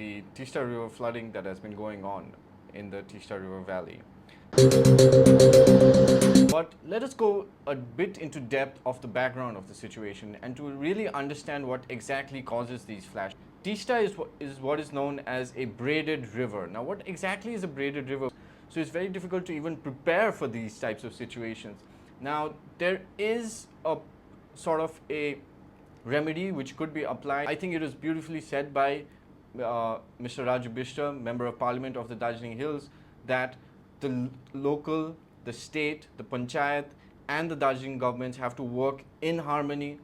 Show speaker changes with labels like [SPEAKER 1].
[SPEAKER 1] the Teesta River flooding that has been going on in the Teesta River Valley. But let us go a bit into depth of the background of the situation and to really understand what exactly causes these flashes. Teesta is what is known as a braided river. Now, what exactly is a braided river? So it's very difficult to even prepare for these types of situations. Now, there is a sort of a remedy which could be applied. I think it was beautifully said by Mr. Raju Bishta, Member of Parliament of the Darjeeling Hills, that the local, the state, the panchayat and the Darjeeling governments have to work in harmony